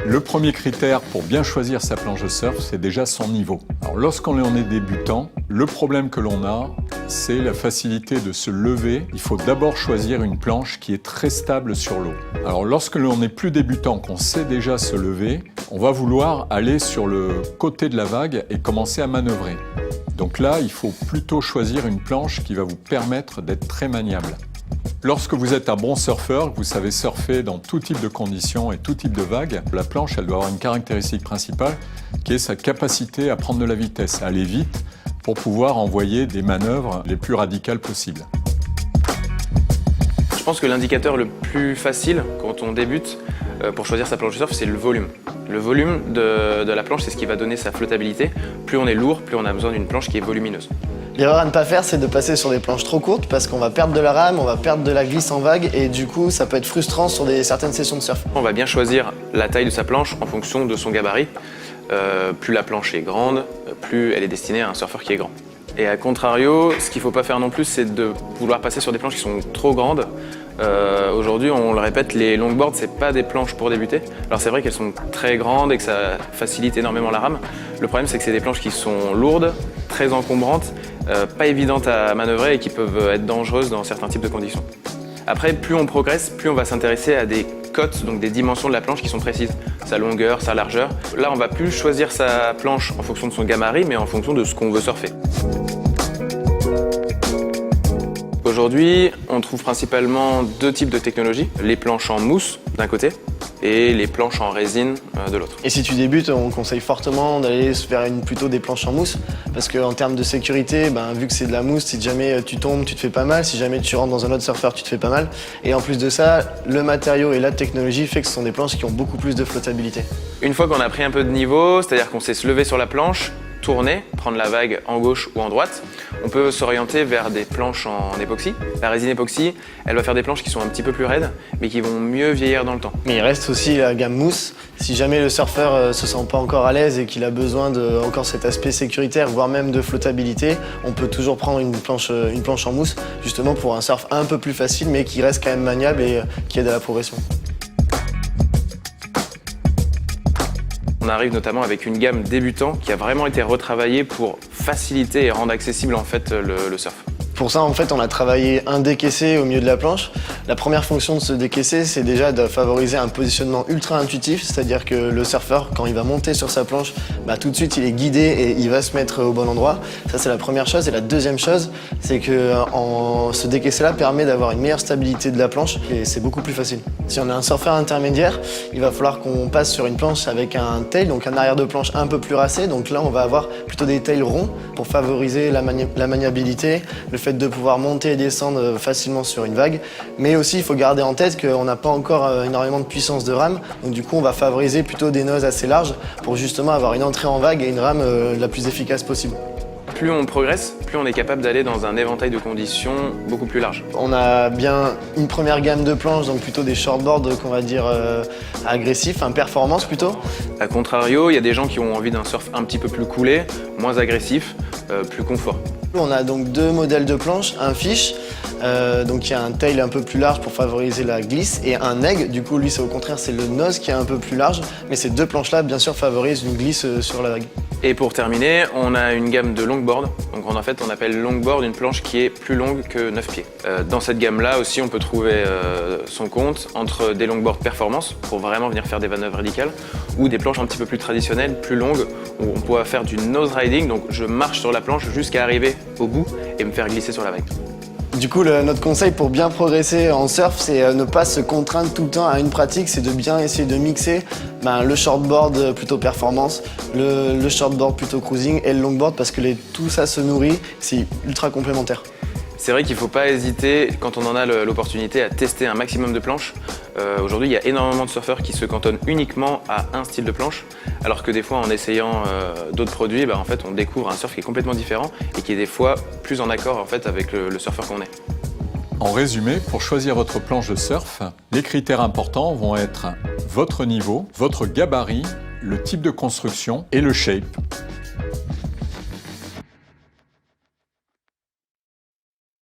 Le premier critère pour bien choisir sa planche de surf, c'est déjà son niveau. Alors, lorsqu'on est débutant, le problème que l'on a, c'est la facilité de se lever. Il faut d'abord choisir une planche qui est très stable sur l'eau. Alors, lorsque l'on est plus débutant, qu'on sait déjà se lever, on va vouloir aller sur le côté de la vague et commencer à manœuvrer. Donc là, il faut plutôt choisir une planche qui va vous permettre d'être très maniable. Lorsque vous êtes un bon surfeur, vous savez surfer dans tout type de conditions et tout type de vagues, la planche, elle doit avoir une caractéristique principale qui est sa capacité à prendre de la vitesse, à aller vite pour pouvoir envoyer des manœuvres les plus radicales possibles. Je pense que l'indicateur le plus facile quand on débute pour choisir sa planche de surf, c'est le volume. Le volume de la planche, c'est ce qui va donner sa flottabilité. Plus on est lourd, plus on a besoin d'une planche qui est volumineuse. L'erreur à ne pas faire, c'est de passer sur des planches trop courtes parce qu'on va perdre de la rame, on va perdre de la glisse en vague et du coup, ça peut être frustrant sur certaines sessions de surf. On va bien choisir la taille de sa planche en fonction de son gabarit. Plus la planche est grande, plus elle est destinée à un surfeur qui est grand. Et à contrario, ce qu'il ne faut pas faire non plus, c'est de vouloir passer sur des planches qui sont trop grandes. Aujourd'hui, on le répète, les longboards, c'est pas des planches pour débuter. Alors c'est vrai qu'elles sont très grandes et que ça facilite énormément la rame. Le problème, c'est que c'est des planches qui sont lourdes, très encombrantes, pas évidentes à manœuvrer et qui peuvent être dangereuses dans certains types de conditions. Après, plus on progresse, plus on va s'intéresser à des cotes, donc des dimensions de la planche qui sont précises. Sa longueur, sa largeur. Là, on va plus choisir sa planche en fonction de son gabarit, mais en fonction de ce qu'on veut surfer. Aujourd'hui, on trouve principalement deux types de technologies. Les planches en mousse d'un côté et les planches en résine de l'autre. Et si tu débutes, on conseille fortement d'aller vers plutôt des planches en mousse parce qu'en termes de sécurité, vu que c'est de la mousse, si jamais tu tombes, tu te fais pas mal. Si jamais tu rentres dans un autre surfeur, tu te fais pas mal. Et en plus de ça, le matériau et la technologie fait que ce sont des planches qui ont beaucoup plus de flottabilité. Une fois qu'on a pris un peu de niveau, c'est-à-dire qu'on sait se lever sur la planche, tourner, prendre la vague en gauche ou en droite, on peut s'orienter vers des planches en époxy. La résine époxy, elle va faire des planches qui sont un petit peu plus raides, mais qui vont mieux vieillir dans le temps. Mais il reste aussi la gamme mousse. Si jamais le surfeur se sent pas encore à l'aise et qu'il a besoin de encore cet aspect sécuritaire, voire même de flottabilité, on peut toujours prendre une planche en mousse, justement pour un surf un peu plus facile, mais qui reste quand même maniable et qui aide à la progression. On arrive notamment avec une gamme débutant qui a vraiment été retravaillée pour faciliter et rendre accessible en fait le surf. Pour ça, en fait, on a travaillé un décaissé au milieu de la planche. La première fonction de ce décaissé, c'est déjà de favoriser un positionnement ultra intuitif, c'est-à-dire que le surfeur, quand il va monter sur sa planche, tout de suite, il est guidé et il va se mettre au bon endroit. Ça, c'est la première chose. Et la deuxième chose, c'est que ce décaissé-là permet d'avoir une meilleure stabilité de la planche et c'est beaucoup plus facile. Si on est un surfeur intermédiaire, il va falloir qu'on passe sur une planche avec un tail, donc un arrière de planche un peu plus racé. Donc là, on va avoir plutôt des tails ronds pour favoriser la maniabilité, le fait de pouvoir monter et descendre facilement sur une vague. Mais aussi, il faut garder en tête qu'on n'a pas encore énormément de puissance de rame. Donc du coup, on va favoriser plutôt des noses assez larges pour justement avoir une entrée en vague et une rame la plus efficace possible. Plus on progresse, plus on est capable d'aller dans un éventail de conditions beaucoup plus large. On a bien une première gamme de planches, donc plutôt des shortboards qu'on va dire agressifs, performance plutôt. A contrario, il y a des gens qui ont envie d'un surf un petit peu plus coolé, moins agressif, plus confort. On a donc deux modèles de planches, un fish, donc il y a un tail un peu plus large pour favoriser la glisse, et un egg, du coup lui c'est au contraire, c'est le nose qui est un peu plus large, mais ces deux planches-là bien sûr favorisent une glisse sur la vague. Et pour terminer, on a une gamme de longboard. Donc en fait, on appelle longboard une planche qui est plus longue que 9 pieds. Dans cette gamme-là aussi, on peut trouver son compte entre des longboards performance pour vraiment venir faire des manœuvres radicales ou des planches un petit peu plus traditionnelles, plus longues, où on peut faire du nose riding. Donc je marche sur la planche jusqu'à arriver au bout et me faire glisser sur la vague. Du coup, notre conseil pour bien progresser en surf, c'est ne pas se contraindre tout le temps à une pratique, c'est de bien essayer de mixer le shortboard plutôt performance, le shortboard plutôt cruising et le longboard parce que tout ça se nourrit, c'est ultra complémentaire. C'est vrai qu'il ne faut pas hésiter, quand on en a l'opportunité, à tester un maximum de planches. Aujourd'hui, il y a énormément de surfeurs qui se cantonnent uniquement à un style de planche, alors que des fois, en essayant d'autres produits, en fait, on découvre un surf qui est complètement différent et qui est des fois plus en accord en fait, avec le surfeur qu'on est. En résumé, pour choisir votre planche de surf, les critères importants vont être votre niveau, votre gabarit, le type de construction et le shape.